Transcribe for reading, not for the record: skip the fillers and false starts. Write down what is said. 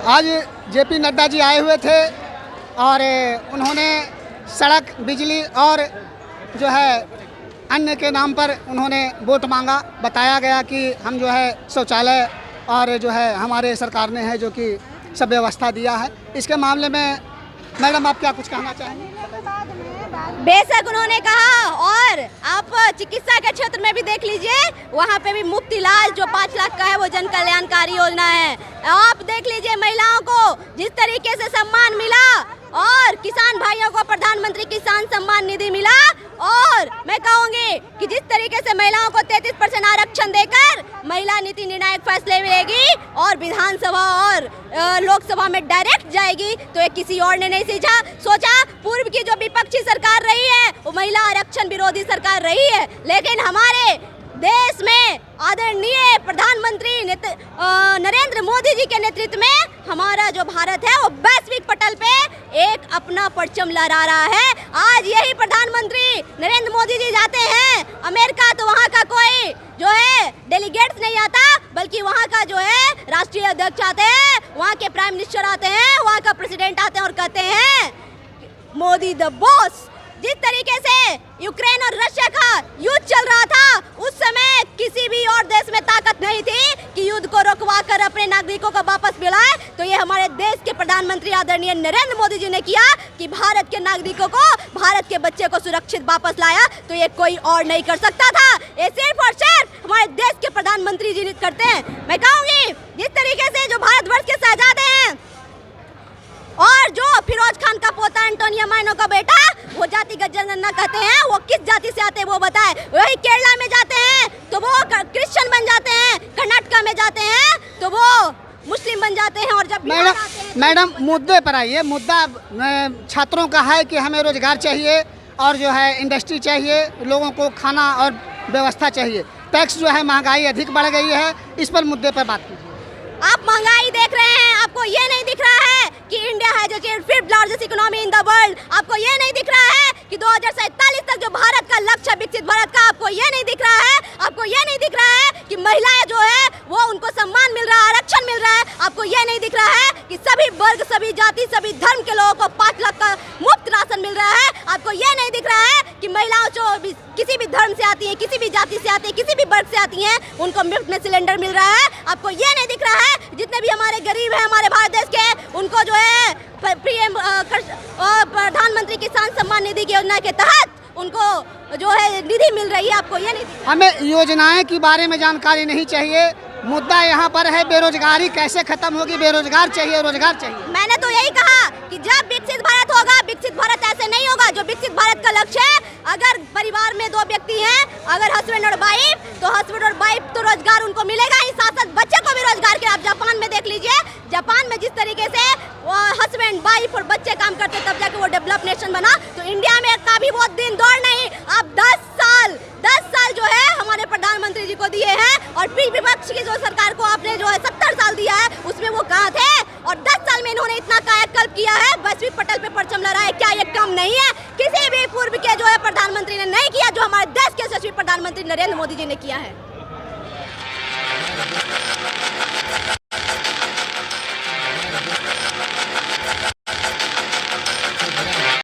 आज जेपी नड्डा जी आए हुए थे और उन्होंने सड़क, बिजली और जो है अन्य के नाम पर उन्होंने वोट मांगा। बताया गया कि हम जो है शौचालय और जो है हमारे सरकार ने है जो कि सब व्यवस्था दिया है। इसके मामले में मैडम आप क्या कुछ कहना चाहेंगे? बेशक उन्होंने कहा, और आप चिकित्सा के क्षेत्र में भी देख लीजिए, वहाँ पे भी मुफ्त इलाज जो 5 लाख का है वो जन कल्याणकारी योजना है। आप देख लीजिए महिलाओं को जिस तरीके से सम्मान मिला, और किसान भाइयों को प्रधानमंत्री किसान सम्मान निधि मिला, और मैं कहूँगी कि जिस तरीके से महिलाओं को 33% आरक्षण देकर महिला नीति निर्णायक फैसले लेगी और विधानसभा और लोकसभा में डायरेक्ट जाएगी, तो ये किसी और ने नहीं सोचा। पूर्व की जो विपक्षी सरकार रही है वो महिला आरक्षण विरोधी सरकार रही है, लेकिन हमारे देश में आदरणीय प्रधानमंत्री नरेंद्र मोदी जी के नेतृत्व में हमारा जो भारत है वो वैश्विक पटल पे एक अपना परचम लहरा रहा है। आज यही प्रधानमंत्री नरेंद्र मोदी जी जाते हैं अमेरिका, तो वहाँ का कोई जो है डेलीगेट्स नहीं आता, बल्कि वहाँ का जो है राष्ट्रीय अध्यक्ष आते हैं, वहाँ के प्राइम मिनिस्टर आते हैं, वहाँ का प्रेसिडेंट आते हैं और कहते हैं मोदी द बॉस। जिस तरीके से यूक्रेन और रशिया का युद्ध चल रहा था, उस समय किसी भी और देश में ताकत नहीं थी कि युद्ध को रोकवा कर अपने नागरिकों को वापस बुलाए। तो ये हमारे देश के प्रधानमंत्री आदरणीय नरेंद्र मोदी जी ने किया कि भारत के नागरिकों को, भारत के बच्चे को सुरक्षित वापस लाया। तो ये कोई और नहीं कर सकता था, ये सिर्फ और सिर्फ हमारे देश के प्रधानमंत्री जी करते हैं। मैं कहूँगी जिस तरीके से जो भारतवर्ष के शहजादे हैं और जो फिरोज खान का पोता एंटोनियो माइनो का बेटा, वो जातिगत जनगणना कहते हैं, वो किस जाति से आते हैं वो बताए। वही केरला में जाते हैं तो वो क्रिश्चियन बन जाते हैं, कर्नाटका में जाते हैं तो वो मुस्लिम बन जाते हैं। और जब मैडम मुद्दे पर आइए। मुद्दा छात्रों का है कि हमें रोजगार चाहिए और जो है इंडस्ट्री चाहिए, लोगों को खाना और व्यवस्था चाहिए। टैक्स जो है, महंगाई अधिक बढ़ गई है, इस पर मुद्दे पर बात कीजिए। आप महंगाई देख रहे हैं, आपको ये नहीं दिख रहा है कि इंडिया है जो 5th largest economy in the world. आपको ये नहीं दिख रहा है कि 2047 तक जो भारत का लक्ष्य है विकसित भारत का, आपको ये नहीं दिख रहा है। आपको ये नहीं दिख रहा है कि महिलाएं जो है वो उनको सम्मान मिल रहा है, आरक्षण मिल रहा है। आपको ये नहीं दिख रहा है कि सभी वर्ग, सभी जाति, सभी धर्म के लोगों को 5 लाख का मुफ्त राशन मिल रहा है। आपको ये नहीं दिख रहा है कि महिलाओं जो किसी भी धर्म से आती है, किसी भी जाति से आती है, किसी भी वर्ग से आती हैं, उनको मुफ्त में सिलेंडर मिल रहा है। आपको ये नहीं दिख रहा है जितने भी हमारे गरीब हैं हमारे भारत देश के, उनको जो है प्रधानमंत्री किसान सम्मान निधि की योजना के तहत उनको जो है निधि मिल रही है। आपको ये नहीं, हमें योजनाएं के बारे में जानकारी नहीं चाहिए। मुद्दा यहाँ पर है बेरोजगारी कैसे खत्म होगी। बेरोजगार चाहिए, रोजगार चाहिए। मैंने तो यही कहा कि जब विकसित भारत होगा, विकसित भारत ऐसे नहीं होगा। जो विकसित भारत का लक्ष्य है, अगर परिवार में 2 व्यक्ति हैं, अगर हस्बैंड और वाइफ, तो हस्बैंड और वाइफ तो रोजगार उनको मिलेगा ही, साथ साथ बच्चे को भी रोजगार के। आप जापान में देख लीजिए, जापान में जिस तरीके से हस्बैंड, वाइफ और बच्चे काम करते तब जाके वो डेवलप नेशन बना। तो इंडिया में का भी बहुत दिन दौड़ नहीं। आप 10 साल जो है हमारे प्रधानमंत्री जी को दिए हैं, और फिर विपक्ष की जो सरकार को आपने जो है 70 साल दिया है, उसमें वो कहाँ थे? और 10 साल में इन्होंने इतना कायाकल्प किया है, वैश्विक पटल पे परचम लहराया है। क्या ये कम नहीं है? किसी भी पूर्व के जो है प्रधानमंत्री ने नहीं किया जो हमारे देश के यशस्वी प्रधानमंत्री नरेंद्र मोदी जी ने किया है।